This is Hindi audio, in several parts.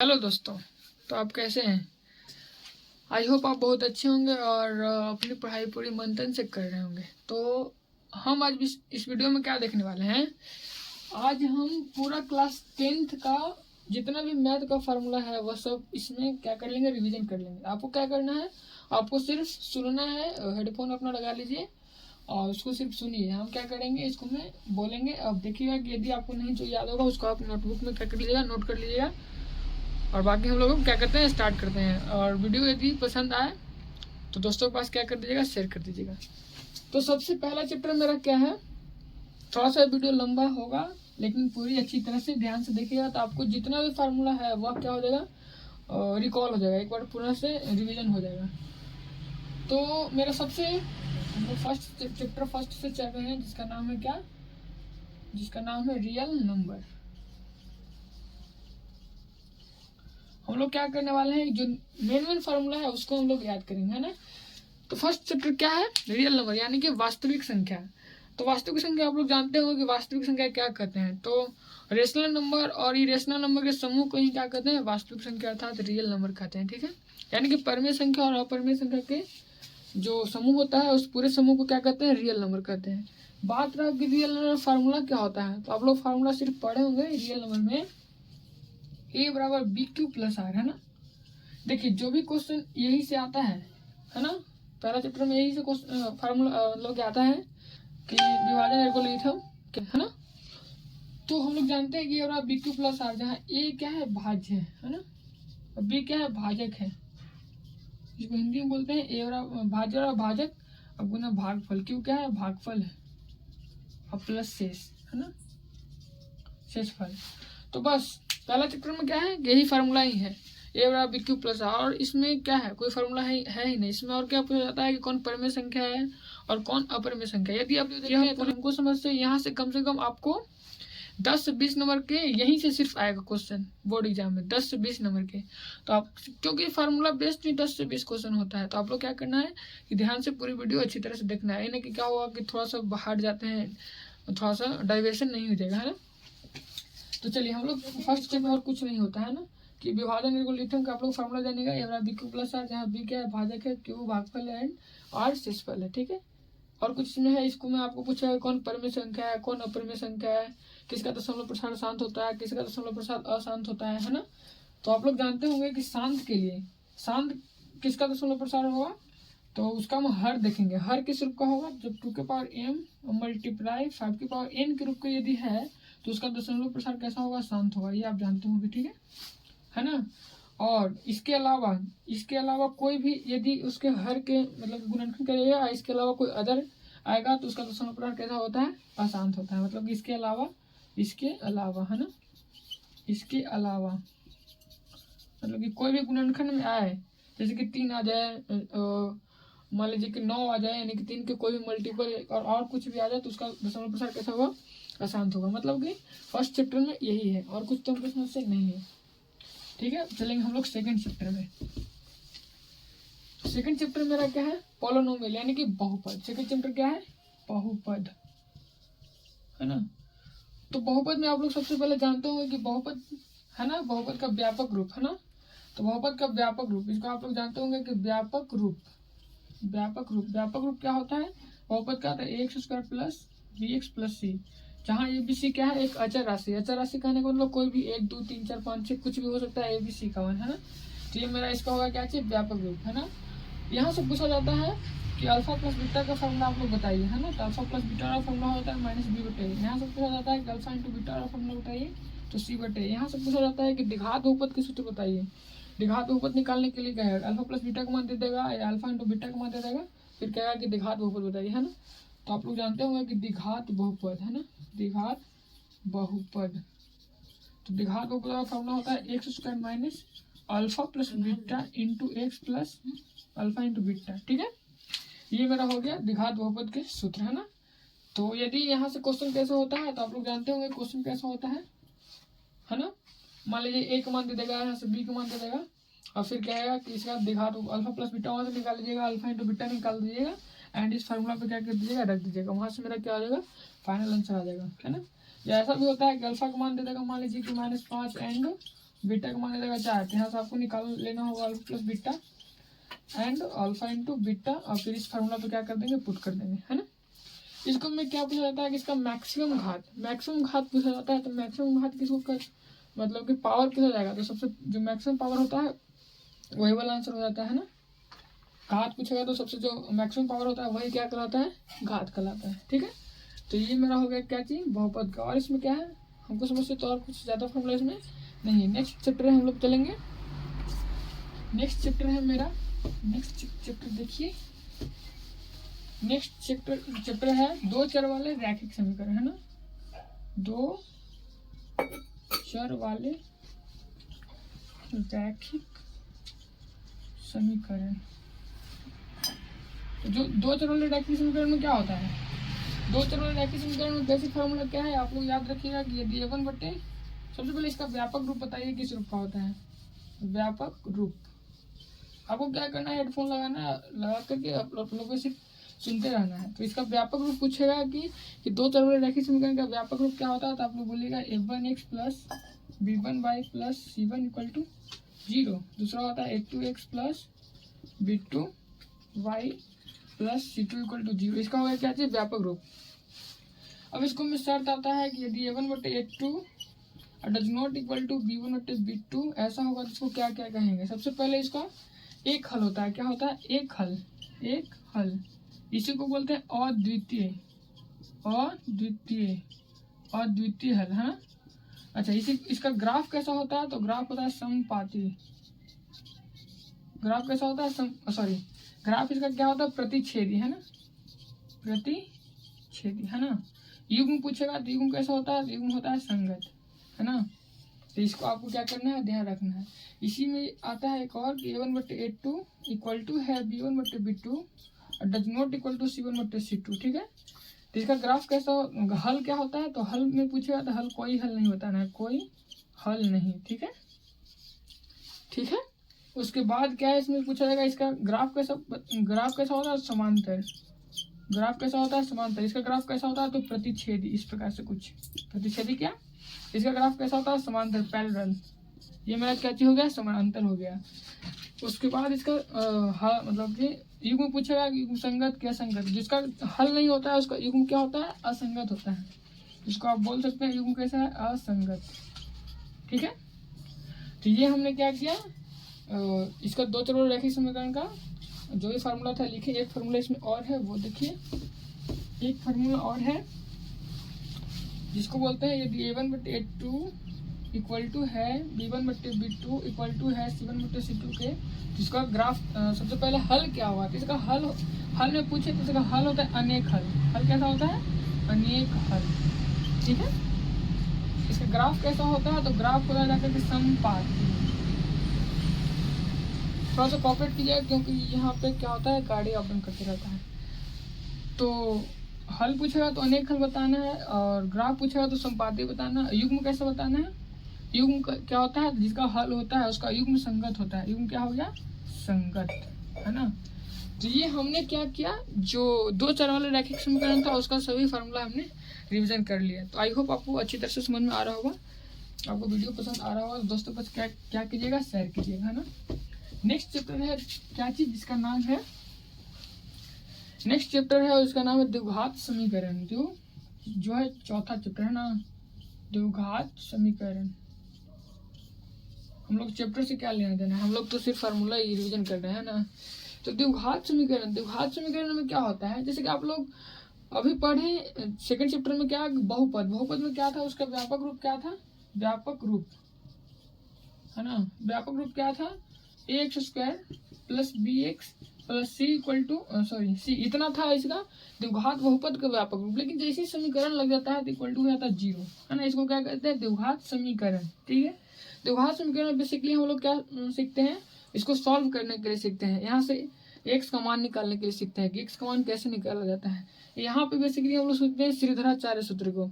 हेलो दोस्तों, तो आप कैसे हैं? आई होप आप बहुत अच्छे होंगे और अपनी पढ़ाई पूरी मन तन से कर रहे होंगे। तो हम आज इस वीडियो में क्या देखने वाले हैं, आज हम पूरा क्लास 10th का जितना भी मैथ का फार्मूला है वह सब इसमें क्या कर लेंगे, रिवीजन कर लेंगे। आपको क्या करना है, आपको सिर्फ सुनना है, हेडफोन अपना लगा लीजिए और उसको सिर्फ सुनिए। हम क्या करेंगे, इसको मैं बोलेंगे, अब देखिएगा कि यदि आपको नहीं जो याद होगा उसको आप नोटबुक में क्या कर लीजिएगा, नोट कर लीजिएगा। और बाकी हम लोग क्या करते हैं, स्टार्ट करते हैं। और वीडियो यदि पसंद आए तो दोस्तों के पास क्या कर दीजिएगा, शेयर कर दीजिएगा। तो सबसे पहला चैप्टर मेरा क्या है, थोड़ा सा वीडियो लंबा होगा लेकिन पूरी अच्छी तरह से ध्यान से देखिएगा तो आपको जितना भी फार्मूला है वह क्या हो जाएगा, रिकॉल हो जाएगा, एक बार पूरा से रिवीजन हो जाएगा। तो मेरा सबसे फर्स्ट चैप्टर फर्स्ट से चल रहे हैं जिसका नाम है क्या, जिसका नाम है रियल नंबर। हम लोग क्या करने वाले हैं, जो मेन फार्मूला है उसको हम लोग याद करेंगे, है ना। तो फर्स्ट चैप्टर क्या है, रियल नंबर यानी कि वास्तविक संख्या। तो वास्तविक संख्या आप लोग जानते हो कि वास्तविक संख्या क्या कहते हैं। तो रेशनल नंबर और इरेशनल नंबर के समूह को ही क्या कहते हैं, वास्तविक संख्या अर्थात रियल नंबर कहते हैं, ठीक है। यानी कि परमेय संख्या और अपरिमेय संख्या के जो समूह होता है उस पूरे समूह को क्या कहते हैं, रियल नंबर कहते हैं। बात रहा कि रियल नंबर फार्मूला क्या होता है, तो आप लोग फार्मूला सिर्फ पढ़े होंगे रियल नंबर में a बराबर बी क्यू प्लस आर, है ना। देखिए जो भी क्वेश्चन यही से आता है ना, पहला चैप्टर में यही से फार्मूला मतलब आता है कि विभाजन एल्गोरिथम, है ना। तो हम लोग जानते हैं कि ये बी क्यू प्लस आर, जहाँ ए क्या है, भाज्य है ना, और बी क्या है, भाजक है, जिसको हिंदी में बोलते हैं ए बराबर भाज्य और भाजक, अब गुना भागफल, क्यों क्या है, भागफल है, और प्लस शेष, है ना, शेषफल। तो बस पहला चैप्टर में क्या है, यही फार्मूला ही है, ए बराबर बी क्यू प्लस आर। और इसमें क्या है, कोई फार्मूला है ही नहीं इसमें। और क्या पूछा जाता है कि कौन परिमेय संख्या है और कौन अपरिमेय संख्या। यदि आप देखें तो हमको समझते हैं यहाँ से कम आपको 10 से 20 नंबर के यहीं से सिर्फ आएगा क्वेश्चन बोर्ड एग्जाम में, 10 से 20 नंबर के। तो आप क्योंकि फार्मूला बेस्ड ही 10 से 20 क्वेश्चन होता है, तो आप लोग क्या करना है कि ध्यान से पूरी वीडियो अच्छी तरह से देखना है, नहीं कि क्या होगा कि थोड़ा सा हट जाते हैं, थोड़ा सा डाइवर्शन नहीं हो जाएगा, है ना। तो चलिए हम लोग फर्स्ट स्टेप में और कुछ नहीं होता है ना, कि विभाजन एल्गोरिथम का आप लोग फार्मूला जानेगा, ये बी क्यू प्लस आर, जहाँ बी क्या है, भाजक है, क्यू भागफल है, एंड आर शेषफल है, ठीक है। और कुछ इसमें है, इसको में आपको पूछा है कौन परिमेय संख्या है, कौन अपरिमेय संख्या है, किसका दशमलव प्रसार शांत होता है, किसका दशमलव प्रसार अशांत होता है ना। तो आप लोग जानते होंगे कि शांत के लिए, शांत किसका दशमलव प्रसार होगा, तो उसका हम हर देखेंगे, हर किस रूप का होगा, जब 2 के पावर m मल्टीप्लाई 5 के पावर n के रूप का यदि है तो उसका दशमलव प्रसार कैसा होगा, शांत होगा, ये आप जानते होंगे, ठीक है ना। और इसके अलावा कोई भी यदि उसके हर के मतलब गुणनखंड करेगा, इसके अलावा कोई अदर आएगा तो उसका दशमलव प्रसार कैसा होता है, अशांत होता है। मतलब इसके अलावा है ना, इसके अलावा मतलब कि कोई भी गुणनखंड में आए, जैसे कि 3 आ जाए, मान लीजिए कि 9 आ जाए, यानी कि 3 के कोई भी मल्टीपल और कुछ भी आ जाए तो उसका दशमलव प्रसार कैसा होगा, अशांत होगा। मतलब कि फर्स्ट चैप्टर में यही है और कुछ तो हमको समस्या नहीं है, ठीक है। चलेंगे हम लोग सेकंड चैप्टर में। सेकंड चैप्टर मेरा क्या है, पॉलिनोमियल यानी कि बहुपद। सेकंड चैप्टर क्या है, बहुपद, है ना। तो बहुपद में आप लोग सबसे पहले जानते होंगे कि बहुपद है ना, बहुपद का व्यापक रूप, है ना। तो बहुपद का व्यापक रूप, इसको आप लोग जानते होंगे कि व्यापक रूप क्या होता है, बहुपद का होता है x square plus b x plus c, जहाँ ए बी सी क्या है, एक अचर राशि। अचर राशि कहने का मतलब कोई भी 1 2 3 4 5 6 कुछ भी हो सकता है, ए बी सी का वन, है ना। तो ये मेरा इसका होगा क्या चाहिए, व्यापक रूप, है ना। यहाँ से पूछा जाता है कि अल्फा प्लस बीटा का फॉर्मूला आप लोग बताइए, है ना। तो अल्फा प्लस बीटा का फॉर्मूला होता है माइनस बी बटे। यहाँ से पूछा जाता है कि अल्फा इंटू बीटा का फॉर्मूला बताइए, तो सी बटे। यहाँ से पूछा जाता है कि द्विघात बहुपद की सूत्र बताइए। द्विघात बहुपद निकालने के लिए क्या है, अल्फा प्लस बीटा का मान दे देगा या अल्फा इंटू बीटा का मान दे देगा, फिर कहेगा कि द्विघात बहुपद बताइए, है ना। तो आप लोग जानते होंगे कि द्विघात बहुपद, है ना, द्विघात बहुपद। तो द्विघात बहुपद का फॉर्मूला होता है x square minus alpha plus beta into x plus alpha into beta, ठीक है। ये मेरा हो गया द्विघात बहुपद के सूत्र, है ना। तो यदि यहाँ से क्वेश्चन कैसा होता है तो आप लोग जानते होंगे क्वेश्चन कैसा होता है ना। मान लीजिए ए का मान दे देगा, यहाँ से बी का मान दे देगा, और फिर क्या है कि इसका द्विघात अल्फा प्लस बीटा वहाँ से निकाल लीजिएगा, अल्फा इंटू बीटा निकाल दीजिएगा, एंड इस फार्मूला पे क्या कर दीजिएगा, रख दीजिएगा, वहाँ से मेरा क्या आ जाएगा, फाइनल आंसर आ जाएगा, है ना। या ऐसा भी होता है कि अल्फा का मान दे देगा, मान लीजिए कि -5 एंड बीटा का मान मिलेगा 4, तो यहाँ से आपको निकाल लेना होगा alpha plus beta and alpha into beta, और फिर इस फार्मूला पे क्या कर देंगे, पुट कर देंगे, है ना। इसको में क्या पूछा जाता है कि इसका मैक्सिमम घात पूछा जाता है। तो मैक्सिमम घात किसको कर, मतलब कि पावर पूछा जाएगा, तो सबसे जो मैक्सिमम पावर होता है वही वाला आंसर हो जाता है ना। घात पूछेगा तो सबसे जो मैक्सिमम पावर होता है वही क्या कहलाता है, घात कहलाता है, ठीक है। तो ये मेरा हो गया क्या चीज, बहुपद का। और इसमें क्या है हमको समझते तो और कुछ ज्यादा फॉर्मूला इसमें नहीं है। नेक्स्ट चैप्टर है, हम लोग चलेंगे। नेक्स्ट चैप्टर है मेरा, नेक्स्ट चैप्टर देखिए, नेक्स्ट चैप्टर है दो चर वाले रैखिक समीकरण, है ना। दो चर वाले रैखिक समीकरण। जो दो चर वाले रैखिक समीकरण में क्या होता है, दो चर वाले रैखिक समीकरण में बेसिक फार्मूला क्या है, आप लोग याद रखिएगा कि यदि A1 बटे, सबसे पहले इसका व्यापक रूप बताइए किस रूप का होता है, व्यापक रूप। आपको क्या करना है, हेडफोन लगा करके आप लोगों से सुनते रहना है। तो इसका व्यापक रूप पूछेगा कि दो चर वाले रैखिक समीकरण का व्यापक रूप क्या होता है, तो आप लोग बोलिएगा a1x plus b1y plus c1 equal to 0। दूसरा होता है a2x plus b2y plus c2 equal to 0। इसका होगा क्या चाहिए, व्यापक रूप। अब इसको में शर्त आता है कि यदि a1 बटे a2 does not equal to b1 बटे b2 ऐसा होगा तो इसको क्या क्या कहेंगे। सबसे पहले इसका एक हल होता है, क्या होता है, एक हल, एक हल। इसी को बोलते हैं अद्वितीय, अद्वितीय, अद्वितीय हल, है ना। अच्छा, इसका ग्राफ कैसा होता है, तो ग्राफ होता है समपाती। ग्राफ कैसा होता है, ग्राफ इसका क्या होता है, प्रतिच्छेदी, है ना, प्रतिच्छेदी, है ना। युग्म पूछेगा तो युग्म कैसा होता है, युग्म होता है संगत, है ना। तो इसको आपको क्या करना है, ध्यान रखना है। इसी में आता है एक और कि a1 बटे a2 इक्वल टू है b1 बटे b2 does not equal to c1 बटे c2, ठीक है। तो इसका ग्राफ कैसा, हल क्या होता है, तो हल में पूछेगा तो हल कोई हल नहीं होता ना, कोई हल नहीं, ठीक है, ठीक है। उसके बाद क्या है, इसमें पूछा जाएगा इसका ग्राफ कैसा होता है, समांतर। ग्राफ कैसा होता है, समांतर। इसका ग्राफ कैसा होता है, तो प्रतिच्छेदी, इस प्रकार से कुछ प्रतिच्छेदी। क्या, इसका ग्राफ कैसा होता है, समांतर, पैरेलल। ये मेरा क्या चीज हो गया, समांतर हो गया। उसके बाद इसका मतलब कि युग्म पूछेगा, युग्म संगत क्या संगत। जिसका हल नहीं होता है उसका युग्म क्या होता है, असंगत होता है। इसको आप बोल सकते हैं युग्म कैसा है, असंगत, ठीक है। तो ये हमने क्या किया, इसका दो चर वाले रैखिक समीकरण का जो भी फार्मूला था लिखे। एक फार्मूला इसमें और है, वो देखिए, एक फार्मूला और है जिसको बोलते हैं यदि a1 बटे a2 इक्वल टू है b1 बटे b2 इक्वल टू है c1 बटे c2 के, जिसका ग्राफ सबसे पहले हल क्या हुआ, तो इसका हल में पूछे तो इसका हल होता है अनेक हल। हल कैसा होता है, अनेक हल, ठीक है। इसका ग्राफ कैसा होता है, तो ग्राफ होता जाकर के समपाती। थोड़ा सा कॉपरेट कीजिएगा क्योंकि यहाँ पे क्या होता है, गाड़ी अप डाउन करते रहता है। तो हल पूछेगा तो अनेक हल बताना है, और ग्राफ पूछेगा तो संपाती बताना है। युग्म कैसे बताना है, युग्म क्या होता है, जिसका हल होता है उसका युग्म संगत होता है। युग्म क्या हो गया, संगत, है ना। तो ये हमने क्या किया, जो दो चर वाले रैखिक समीकरण था उसका सभी फार्मूला हमने रिवीजन कर लिया। तो आई होप आपको अच्छी तरह से समझ में आ रहा होगा। आपको वीडियो पसंद आ रहा होगा तो दोस्तों बस क्या कीजिएगा, शेयर कीजिएगा, है ना। नेक्स्ट चैप्टर है क्या चीज, जिसका नाम है, नेक्स्ट चैप्टर है उसका नाम है द्विघात समीकरण। जो है चौथा चैप्टर, है ना, द्विघात समीकरण। हम लोग चैप्टर से क्या लेना देना है, हम लोग तो सिर्फ फार्मूला ही रिवीजन कर रहे हैं ना। तो द्विघात समीकरण में क्या होता है, जैसे कि आप लोग अभी पढ़े सेकंड चैप्टर में क्या, बहुपद में क्या था, उसका व्यापक रूप क्या था, व्यापक रूप, है ना। व्यापक रूप क्या था, ax square plus bx plus c equal to c, इतना था इसका द्विघात बहुपद का व्यापक रूप। लेकिन जैसे समीकरण लग जाता है तो इक्वल टू हो जाता है 0, है ना। इसको क्या कहते हैं, द्विघात समीकरण, ठीक है। द्विघात समीकरण बेसिकली हम लोग क्या सीखते हैं, इसको सॉल्व करने के लिए सीखते हैं। यहाँ से x का मान निकालने के लिए सीखते हैं कि x का मान कैसे निकाला जाता है। यहाँ पे बेसिकली हम लोग सीखते हैं श्रीधराचार्य सूत्र को।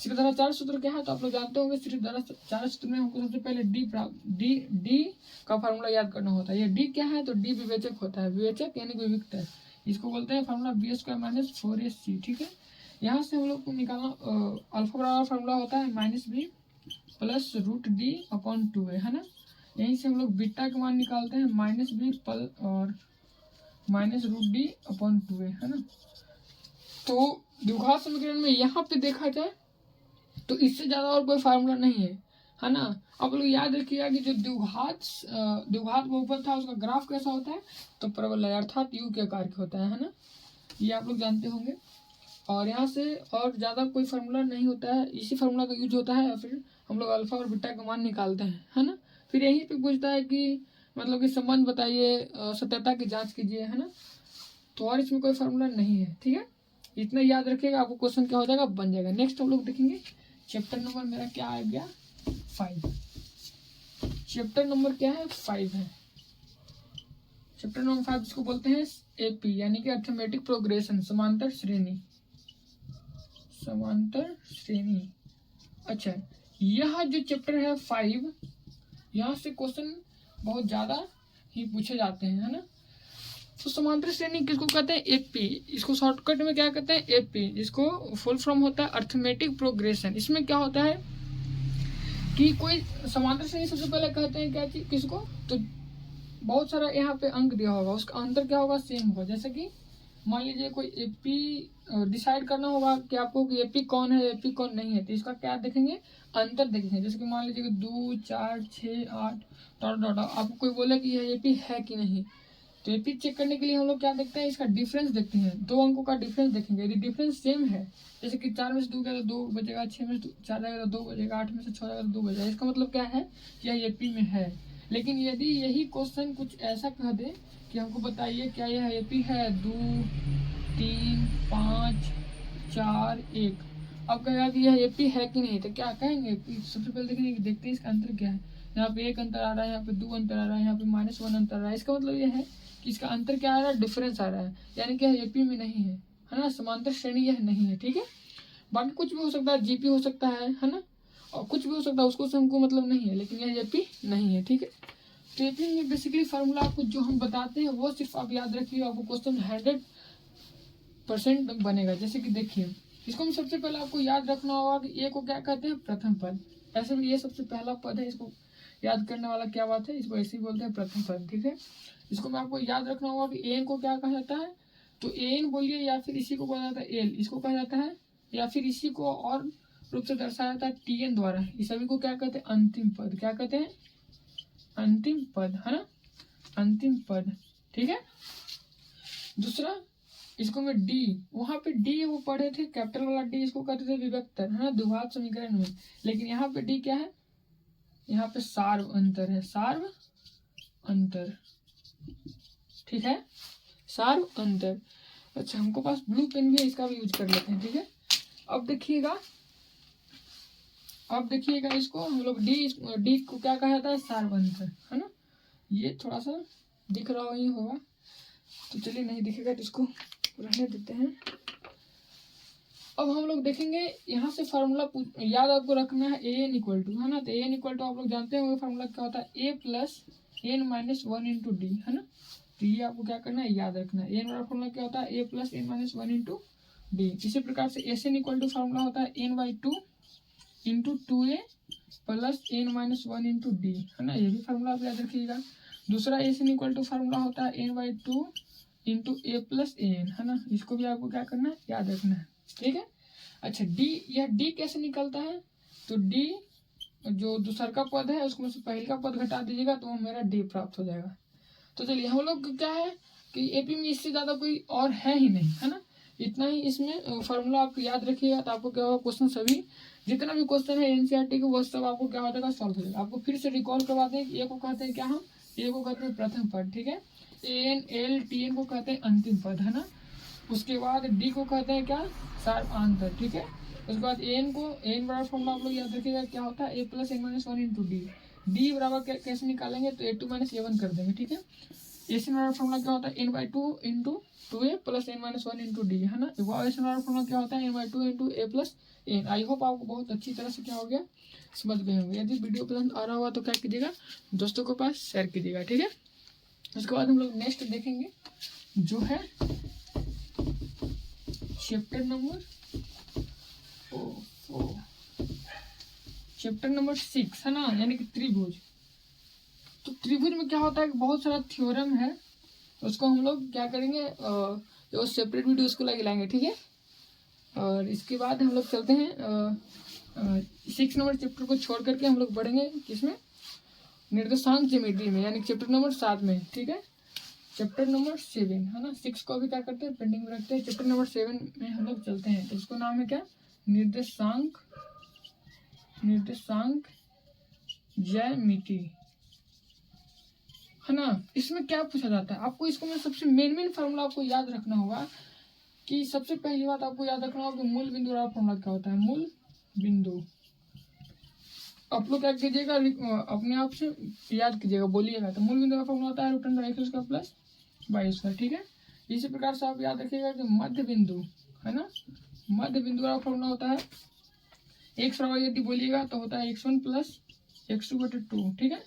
श्रीधराचार्य सूत्र क्या है, तो आप लोग जानते होंगे। श्रीधराचार्य सूत्र में हमको सबसे पहले डी का फार्मूला याद करना होता है। ये डी क्या है, तो डी विवेचक होता है, विवेचक यानी विविक्त है। इसको बोलते हैं formula B square minus 4ac, ठीक है। यहाँ से हम लोग को निकालना अल्फा बराबर फार्मूला होता है minus b plus root d upon 2a, है ना। यहीं से हम लोग बीटा का मान निकालते हैं, माइनस बी पल और minus root d upon 2a, है ना। तो द्विघात समीकरण में यहाँ पे देखा जाए तो इससे ज़्यादा और कोई फार्मूला नहीं है ना। आप लोग याद रखिएगा कि जो द्विघात बहुपद था उसका ग्राफ कैसा होता है, तो प्रबल अर्थात यू के आकार का होता है ना। ये आप लोग जानते होंगे। और यहाँ से और ज़्यादा कोई फार्मूला नहीं होता है, इसी फार्मूला का यूज होता है और फिर हम लोग अल्फा और बीटा का मान निकालते हैं, है ना। फिर यहीं पे पूछता है कि मतलब कि संबंध बताइए, सत्यता की जांच कीजिए, है ना। तो और इसमें कोई फार्मूला नहीं है, ठीक है। इतना याद रखिएगा, आपको क्वेश्चन क्या हो जाएगा, बन जाएगा। नेक्स्ट हम लोग देखेंगे चैप्टर नंबर मेरा क्या आ गया, 5। चैप्टर नंबर क्या है, 5 है। चैप्टर नंबर 5 इसको बोलते हैं एपी, यानी कि अर्थमेटिक प्रोग्रेशन, समांतर श्रेणी। समांतर श्रेणी। अच्छा, यह जो चैप्टर है 5, यहाँ से क्वेश्चन बहुत ज्यादा ही पूछे जाते हैं, है ना। तो समांतर श्रेणी किसको कहते हैं, एपी। इसको शॉर्टकट में क्या कहते हैं, एपी। इसको फुल फॉर्म होता है अर्थमेटिक प्रोग्रेशन। इसमें क्या होता है कि कोई समांतर श्रेणी सबसे पहले कहते हैं क्या चीज किसको, तो बहुत सारा यहाँ पे अंक दिया होगा, उसका अंतर क्या होगा, सेम होगा। जैसे कि मान लीजिए कोई एपी डिसाइड करना होगा कि आपको कि एपी कौन है, एपी कौन नहीं है, तो इसका क्या देखेंगे, अंतर देखेंगे। जैसे कि मान लीजिए कि 2, 4, 6, 8 डॉट डॉट, आपको कोई बोले कि यह एपी है कि नहीं, तो एपी चेक करने के लिए हम लोग क्या देखते हैं, इसका डिफरेंस देखते हैं। 2 अंकों का डिफरेंस देखेंगे, यदि डिफरेंस सेम है, जैसे कि 4 में से 2 गया तो 2 बचेगा, 6 में से 4 जाएगा तो 2 बचेगा, 8 में से 6 जाएगा तो 2 बचेगा, इसका मतलब क्या है कि यह एपी में है। लेकिन यदि यही क्वेश्चन कुछ ऐसा कह दे कि हमको बताइए क्या यह एपी है, 2, 3, 5, 4, 1, अब कहेगा कि यह एपी है कि नहीं, तो क्या कहेंगे, सबसे पहले देखेंगे कि देखते हैं इसका अंतर क्या है। यहाँ पे 1 अंतर आ रहा है, यहाँ पे 2 अंतर आ रहा है, यहाँ पे -1 अंतर आ रहा है, इसका मतलब यह है कि इसका अंतर क्या आ रहा है, डिफरेंस आ रहा है, यानी कि यह एपी में नहीं है ना, समांतर श्रेणी यह नहीं है, ठीक है। बाकी कुछ भी हो सकता है, जीपी हो सकता है ना, और कुछ भी हो सकता है, उसको से हमको मतलब नहीं है, लेकिन यह एपी नहीं है, ठीक है। तो एपी में बेसिकली फार्मूला आपको जो हम बताते हैं वो सिर्फ आप याद रखिए, आपको क्वेश्चन 100% बनेगा। जैसे कि देखिए, इसको हम सबसे पहले आपको याद रखना होगा कि ए को क्या कहते हैं, प्रथम पद। ऐसे भी ये सबसे पहला पद है, इसको याद करने वाला क्या बात है, इसको ऐसे ही बोलते हैं प्रथम पद, ठीक है। इसको मैं आपको याद रखना होगा कि एन को क्या कहा जाता है, तो एन बोलिए, या फिर इसी को कहा जाता है एल, इसको कहा जाता है, या फिर इसी को और रूप से दर्शाया जाता है टीएन द्वारा। इस सभी को क्या कहते हैं, अंतिम पद। क्या कहते हैं, अंतिम पद, है ना, अंतिम पद, ठीक है। दूसरा, इसको मैं डी, वहां पे डी वो पढ़े थे कैपिटल वाला डी, इसको कहते थे विभक्तर, है ना, द्विघात समीकरण में। लेकिन यहाँ पे डी क्या है, यहाँ पे सार्व अंतर है, सार्व अंतर, ठीक है, सार्व अंतर। अच्छा, हमको पास ब्लू पेन भी है, इसका भी यूज कर लेते हैं, ठीक है। अब देखिएगा, इसको हम लोग डी को क्या कहा जाता है, सार्व अंतर, है ना। ये थोड़ा सा दिख रहा ही होगा, तो चलिए नहीं दिखेगा तो इसको रहने देते हैं। अब हम लोग देखेंगे यहाँ से फार्मूला याद आपको रखना है, ए एन इक्वल टू, है ना। तो ए एन इक्वल टू आप लोग जानते होंगे फार्मूला क्या होता है, a plus n minus 1 into d, है ना। तो ये आपको क्या करना है, याद रखना है। एन वाला फार्मूला क्या होता है, a plus n minus 1 into d. इसी प्रकार से s n equal to formula होता है n by 2 into 2a plus n minus 1 into d, है ना। ये भी फार्मूला आप याद रखिएगा। दूसरा s n equal to formula होता है n by 2 into a plus n, है ना। इसको भी आपको क्या करना है, याद रखना है, ठीक है। अच्छा, डी, यह डी कैसे निकलता है, तो डी जो दूसरा का पद है उसको से पहले का पद घटा दीजिएगा तो मेरा डी प्राप्त हो जाएगा। तो चलिए, हम लोग क्या है कि एपी में इससे ज्यादा कोई और है ही नहीं, है ना। इतना ही इसमें फार्मूला आप याद रखिएगा, तो आपको क्या होगा, क्वेश्चन सभी जितना भी क्वेश्चन है एनसीईआरटी के वो सब आपको क्या हो जाएगा, सॉल्व हो जाएगा। आपको फिर से रिकॉल करवाते हैं कि ए को कहते हैं क्या, हम ए को कहते हैं प्रथम पद, ठीक है। एन एल टी एन को कहते हैं अंतिम पद, है ना। उसके बाद डी को कहते हैं क्या, सार्वअंतर, ठीक है। उसके बाद एन को, एन बराबर फॉर्मूला आप लोग याद रखिएगा क्या होता है, a plus n minus 1 into d. D बराबर कैसे निकालेंगे, तो ए2 माइनस ए1 कर देंगे, ठीक है। एसन वाला फॉर्मूला क्या होता है, n by 2 into 2a plus n minus 1 into d, है ना। एसन वाला फॉर्मूला क्या होता है, n by 2 into a plus n. I hope आपको बहुत अच्छी तरह से क्या हो गया, समझ गए होंगे। यदि वीडियो पसंद आ रहा होगा तो क्या कीजिएगा, दोस्तों के पास शेयर कीजिएगा, ठीक है। उसके बाद हम लोग नेक्स्ट देखेंगे जो है चैप्टर नंबर चैप्टर नंबर 6 है ना, यानी कि त्रिभुज। तो त्रिभुज में क्या होता है कि बहुत सारा थ्योरम है, उसको हम लोग क्या करेंगे, जो सेपरेट वीडियो उसको लगे लाएंगे, ठीक है। और इसके बाद हम लोग चलते हैं 6 नंबर चैप्टर को छोड़ करके हम लोग बढ़ेंगे किसमें, निर्देशांक ज्यामिति में, यानी चैप्टर नंबर 7 में, ठीक है। चैप्टर नंबर 7 है ना, 6 को भी क्या करते हैं, पेंडिंग में रखते हैं। चैप्टर नंबर 7 में हम लोग चलते हैं, तो उसको नाम है क्या, निर्देशांक ज्यामिति, है ना। इसमें क्या पूछा जाता है आपको, इसको मैं सबसे मेन फार्मूला आपको याद रखना होगा कि सबसे पहली बात आपको याद रखना होगा कि मूल बिंदु वाला फार्मूला क्या होता है, मूल बिंदु। आप लोग क्या कीजिएगा, अपने आप से याद कीजिएगा, बोलिएगा। तो मूल बिंदु का फार्मूला होता है root under x square plus y square, ठीक है। इसी प्रकार से आप याद रखिएगा कि मध्य बिंदु, है ना, मध्य बिंदु का फार्मूला होता है एक्स और वाई, यदि बोलिएगा तो होता है x1 प्लस x2/2, ठीक है।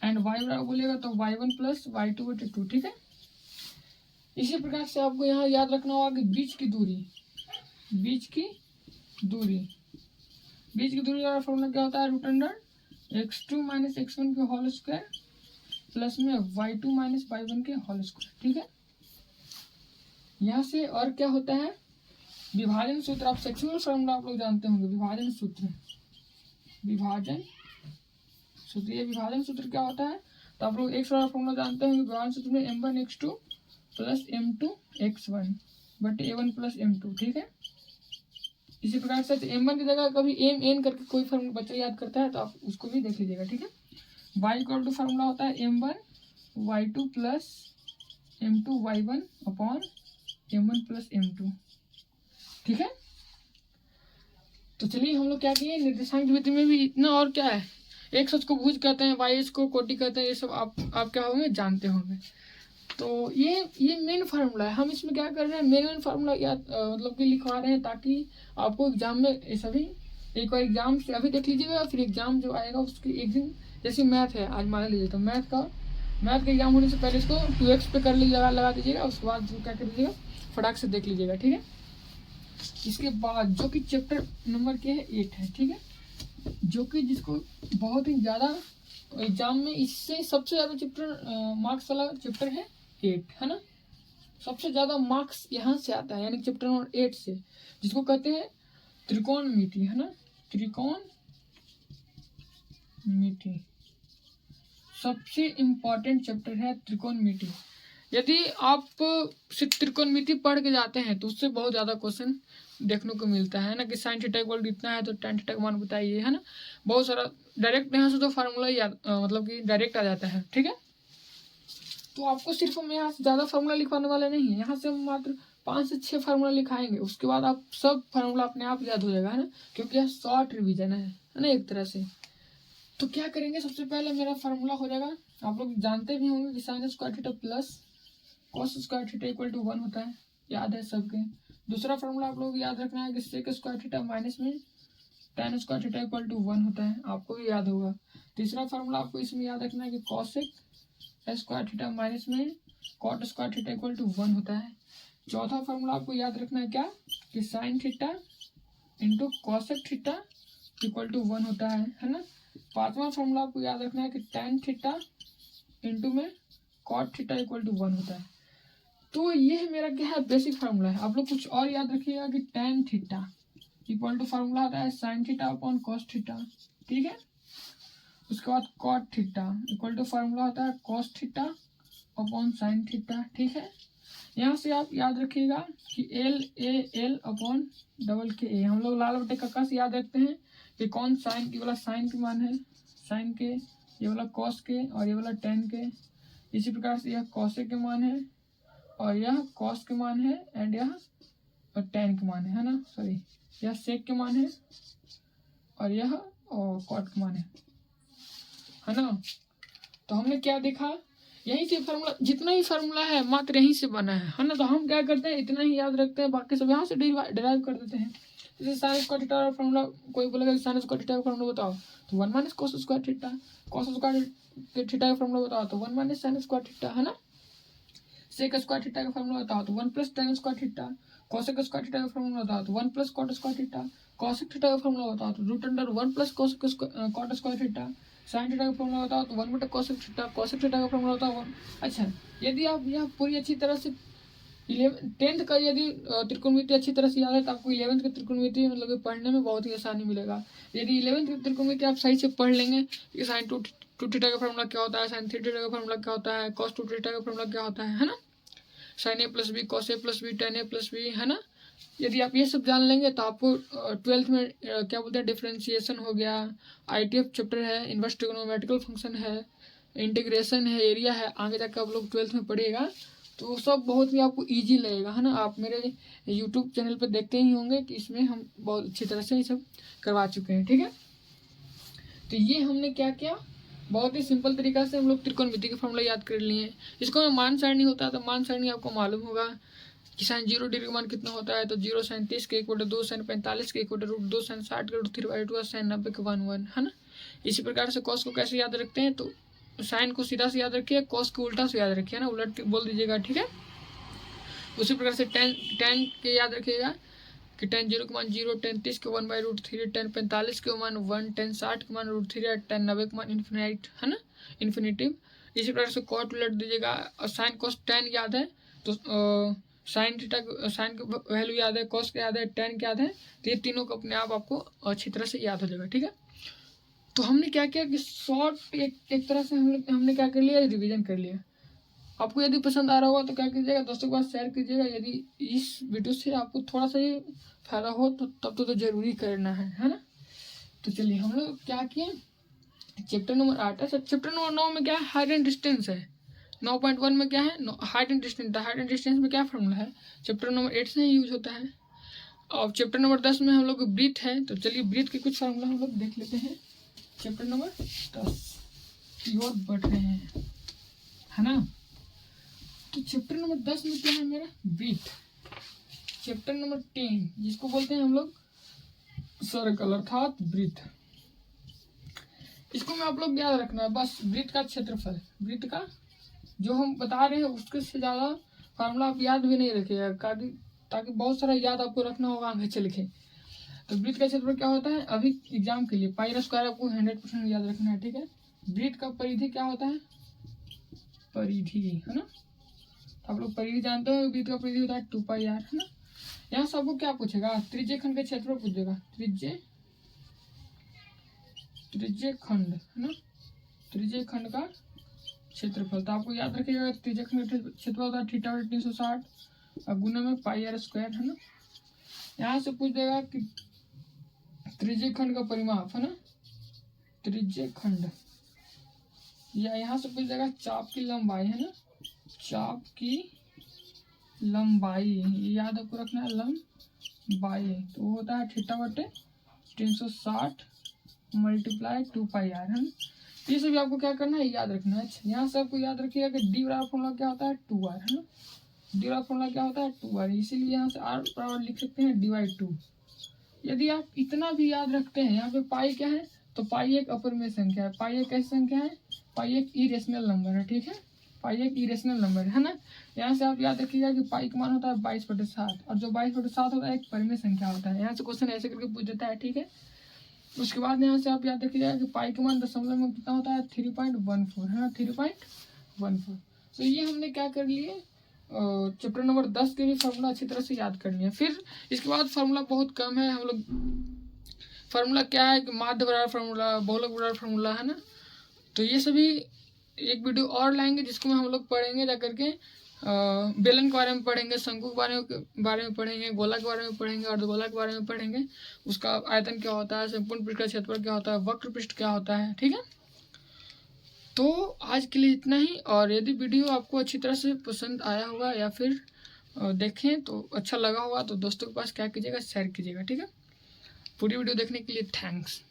एंड वाई बराबर बोलिएगा तो y1 प्लस y2/2, ठीक है। इसी प्रकार से आपको यहाँ याद रखना होगा कि बीच की दूरी का फॉर्मूला क्या होता है, root under x2 minus x1 के होल स्क्वायर प्लस में y2 माइनस y1 के होल स्क्वायर, ठीक है। यहाँ से और क्या होता है, विभाजन सूत्र। आप सेक्शनल फॉर्मूला आप लोग जानते होंगे, विभाजन सूत्र। ये विभाजन सूत्र क्या होता है, तो आप लोग एक्स वाला फॉर्मूला जानते होंगे, विभाजन सूत्र में m1 x2 plus m2 x1 बटे a1 प्लस m2, ठीक है। इसी प्रकार से m1 की जगह कभी mn करके कोई फॉर्मूला बच्चा याद करता है तो आप उसको भी देख लीजिएगा, ठीक है। y इक्वल टू फॉर्मूला होता है m1 y2 plus m2 y1 upon m1 plus m2, ठीक है। तो चलिए हम लोग क्या किए, निर्देशांक ज्यामिति में भी इतना, और क्या है, एक सच को भुज कहते हैं, वाई को कोटि कहते हैं, ये सब आप क्या होंगे, जानते होंगे। तो ये मेन फार्मूला है। हम इसमें क्या कर रहे हैं, मेन फार्मूला याद मतलब कि लिखवा रहे हैं, ताकि आपको एग्जाम में ये सभी, एक बार एग्जाम से अभी देख लीजिएगा, फिर एग्जाम जो आएगा उसकी एक दिन, जैसे मैथ है आज मान लीजिए, तो मैथ का एग्जाम होने से पहले इसको 2x पे कर लीजिएगा, लगा दीजिएगा, उसके बाद क्या कर दीजिएगा, फटाक से देख लीजिएगा, ठीक है। इसके बाद जो कि चैप्टर नंबर के है 8 है, ठीक है, जो कि जिसको बहुत ही ज़्यादा एग्जाम में, इससे सबसे ज़्यादा चैप्टर मार्क्स वाला चैप्टर है 8, है ना। सबसे ज़्यादा मार्क्स यहाँ से आता है, यानी चैप्टर नंबर 8 से, जिसको कहते हैं त्रिकोणमिति, है ना, त्रिकोणमिति सबसे इम्पोर्टेंट चैप्टर है त्रिकोणमिति। यदि आप सिर्फ त्रिकोणमिति पढ़ के जाते हैं तो उससे बहुत ज़्यादा क्वेश्चन देखने को मिलता है ना, कि साइन थीटा इक्वल इतना है तो tan थीटा का मान बताइए, है ना। बहुत सारा डायरेक्ट यहाँ से तो फार्मूला ही मतलब कि डायरेक्ट आ जाता है, ठीक है। तो आपको सिर्फ हम यहाँ से ज़्यादा फार्मूला लिखवाने वाले नहीं है, यहाँ से हम मात्र 5 से 6 फार्मूला लिखाएंगे, उसके बाद आप सब फार्मूला अपने आप याद हो जाएगा, है ना, क्योंकि यह शॉर्ट रिविजन है ना, एक तरह से। तो क्या करेंगे, सबसे पहले मेरा फार्मूला हो जाएगा, आप लोग जानते भी होंगे कि sine square theta plus cos square theta equal to 1 होता है, याद है सबके। दूसरा फार्मूला आप लोग याद रखना है कि सेक स्क्वायर थीटा माइनस में tan square theta equal to 1 होता है, आपको भी याद होगा। तीसरा फार्मूला आपको इसमें याद रखना है कि कॉसेक स्क्वायर थीटा माइनस में cot square theta equal to 1 होता है। चौथा फार्मूला आपको याद रखना है क्या, कि sine theta into cosec theta equal to 1 होता है ना। पांचवा फार्मूला आपको याद रखना है कि tan थीटा इंटू में कॉट थीटा इक्वल टू 1 होता है। तो ये मेरा क्या है, बेसिक फार्मूला है। आप लोग कुछ और याद रखिएगा कि tan theta equal to formula आता है sine theta upon cos theta, ठीक है। उसके बाद cot theta equal to formula आता है cos theta upon sine theta, ठीक है। यहाँ से आप याद रखिएगा कि L अपॉन डबल के ए, हम लोग लाल बटे कक्का से याद रखते हैं कि कौन साइन, ये वाला साइन के मान है साइन के, ये वाला कॉस के, और ये वाला tan के। इसी प्रकार से यह कॉसेक के मान है, और यह कॉस के मान है, एंड यह tan के मान है ना, सॉरी, यह सेक के मान है, और यह कॉट के मान है ना। तो हमने क्या देखा, यहीं से फार्मूला, जितना ही फार्मूला है मात्र यहीं से बना है ना। तो हम क्या करते हैं, इतना ही याद रखते हैं, बाकी सब यहाँ से डिराइव कर देते हैं। जैसे साइन स्क्वायर थीटा का फार्मूला, कोई बोलेगा कि साइन स्क्वायर थीटा का फार्मूला बताओ, तो 1 minus cos square theta, cos square theta का फार्मूला बताओ तो 1 माइनस साइन स्क्वायर थीटा, है ना। सेक स्क्वायर थीटा का फार्मूला बताओ तो 1 plus tan square theta, cosec square theta का फार्मूला बताओ तो 1 plus cot square theta, cosec theta का फॉर्मूला बताओ तो root under 1 plus cot square theta. Sine theta का फॉर्मूला बताओ तो 1 बटा कॉसेक थीटा। कॉसेक थीटा का फॉर्मूला बताओ 1। अच्छा, यदि आप यह पूरी अच्छी तरह से 10th का यदि त्रिकोणमिति अच्छी तरह से याद है तो आपको 11th का त्रिकोणमिति मतलब कि पढ़ने में बहुत ही आसानी मिलेगा। यदि 11th का त्रिकोणमिति आप सही से पढ़ लेंगे कि साइन टू थीटा का फॉर्मूला क्या होता है, साइन थ्री थीटा का फॉर्मूला क्या होता है, कॉस टू थीटा का फॉर्मूला क्या होता है ना, sign A plus B cos A plus B ten A plus B, है ना। यदि आप ये सब जान लेंगे तो आपको 12th में क्या बोलते हैं डिफरेंशिएशन हो गया, ITF चैप्टर है, इनवर्स ट्रिग्नोमेट्रिकल फंक्शन है, इंटीग्रेशन है, एरिया है, आगे जाकर आप लोग 12th में पढ़िएगा तो सब बहुत ही आपको इजी लगेगा, है ना। आप मेरे YouTube चैनल पर देखते ही होंगे कि इसमें हम बहुत अच्छी तरह से ये सब करवा चुके हैं, ठीक है। तो ये हमने क्या किया, बहुत ही सिंपल तरीका से हम लोग त्रिकोणमिति के फॉर्मूला याद कर लिए। इसको में मान सारणी होता है तो मान सारणी आपको मालूम होगा कि साइन 0 डिग्री का मान कितना होता है, तो 0 साइन 30 के 1/2, साइन 45 के 1/2, साइन 60 के √3/2, साइन 90 के 1/1, है ना। इसी प्रकार से कॉस को कैसे याद रखते हैं, तो साइन को सीधा से याद रखिए, कॉस को उल्टा से याद रखिए ना, उलट के बोल दीजिएगा, ठीक है। उसी प्रकार से टेन के याद रखिएगा कि टेन 0 के मान 0, टेन 30 के 1/√3, टेन 45 के मान 1, टेन 60 के मान √3, टेन 90 के मान इन्फिनाइट, है ना, इन्फिनिटिव। इसी प्रकार से कॉट उलट दीजिएगा, और साइन कॉस टेन याद है तो साइन थीटा साइन का वैल्यू याद है, कॉस का याद है, टेन का याद है, तो ये तीनों को अपने आप आपको अच्छी तरह से याद हो जाएगा, ठीक है। तो हमने क्या किया कि शॉर्ट एक तरह से हमने क्या कर लिया, रिवीजन कर लिया। आपको यदि पसंद आ रहा होगा तो क्या कीजिएगा, दोस्तों के पास शेयर कीजिएगा। यदि इस वीडियो से आपको थोड़ा सा ही फायदा हो तो तब तो जरूरी करना है ना। तो चलिए हम लोग क्या किए, चैप्टर नंबर 8 है। चैप्टर नंबर 9 में क्या है, हाइट एंड डिस्टेंस है। 9.1 में क्या है, height and distance. Height and distance में क्या फॉर्मूला है, चैप्टर नंबर 8 से ही यूज होता है। और चैप्टर नंबर 10 में हम लोग ब्रीथ है, तो चलिए ब्रीथ के कुछ फार्मूला हम लोग देख लेते हैं। चैप्टर नंबर 10 की ओर बढ़ रहे हैं, है ना। तो चैप्टर नंबर 10 में क्या है मेरा, ब्रीथ। चैप्टर नंबर 10 जिसको बोलते हैं हम लोग सर्कल अर्थात ब्रीथ। इसको में आप लोग याद रखना है बस, ब्रीथ का क्षेत्रफल, ब्रीथ का जो हम बता रहे हैं उसके से ज़्यादा फार्मूला आप याद भी नहीं रखिएगा, ताकि बहुत सारा याद आपको रखना होगा आगे चल के। तो ब्रीथ का क्षेत्रफल क्या होता है, अभी एग्जाम के लिए पाई स्क्वायर आपको 100% याद रखना है, ठीक है। ब्रीथ का परिधि क्या होता है, परिधि, है ना। आप लोग परिधि जानते हो, ब्रीथ का परिधि होता है 2πr, है ना। यहाँ सबको क्या पूछेगा, त्रिज्य खंड के क्षेत्रफल पूछेगा, त्रिज्य खंड, है ना, त्रिज्य खंड का क्षेत्रफल। तो आपको याद रखिएगा त्रिज्य खंड का क्षेत्रफल होता है θ/360 और गुना में πr², है ना। यहाँ से पूछ देगा कि त्रिज्य खंड का परिमाप, है ना, त्रिज्य खंड, या यहाँ से पूछ देगा चाप की लंबाई, है ना, चाप की लंबाई, याद आपको रखना है लंबाई, तो वो होता है θ/360 मल्टीप्लाई 2πr, है ना। ये सभी आपको क्या करना है, याद रखना है। यहाँ से आपको याद रखिएगा कि डी बराबर फॉर्मूला क्या होता है 2r, है ना। डी बराबर फॉर्मूला क्या होता है 2r, इसीलिए यहाँ से r बराबर लिख सकते हैं /2। यदि आप इतना भी याद रखते हैं, यहाँ पे पाई क्या है, तो पाई एक अपरिमेय संख्या है, पाई एक कैसी संख्या है, पाई एक इरेशनल नंबर है, ठीक है, पाई एक इरेशनल नंबर है ना। यहाँ से आप याद रखिएगा कि पाई का मान होता है 22/7, और जो 22/7 होता है एक परिमेय संख्या होता है। यहाँ से क्वेश्चन ऐसे करके पूछ देता है, ठीक है। उसके बाद यहाँ से आप याद रखिएगा कि पाई का मान दशमलव में कितना होता है 3.14, है ना, 3.14। तो ये हमने क्या कर लिए, चैप्टर नंबर 10 के भी फार्मूला अच्छी तरह से याद कर लिया। फिर इसके बाद फार्मूला बहुत कम है, हम लोग फार्मूला क्या है कि माध्य बराबर फार्मूला, बहुलक बराबर फार्मूला, है ना। तो ये सभी एक वीडियो और लाएंगे जिसको हम लोग पढ़ेंगे जा करके, बेलन के बारे में पढ़ेंगे, शंकु के बारे में पढ़ेंगे, गोला के बारे में पढ़ेंगे, अर्धगोला के बारे में पढ़ेंगे, उसका आयतन क्या होता है, संपूर्ण पृष्ठ का क्षेत्रफल क्या होता है, वक्र पृष्ठ क्या होता है, ठीक है। तो आज के लिए इतना ही, और यदि वीडियो आपको अच्छी तरह से पसंद आया होगा या फिर देखें तो अच्छा लगा होगा तो दोस्तों के पास क्या कीजिएगा, शेयर कीजिएगा, ठीक है। पूरी वीडियो देखने के लिए थैंक्स।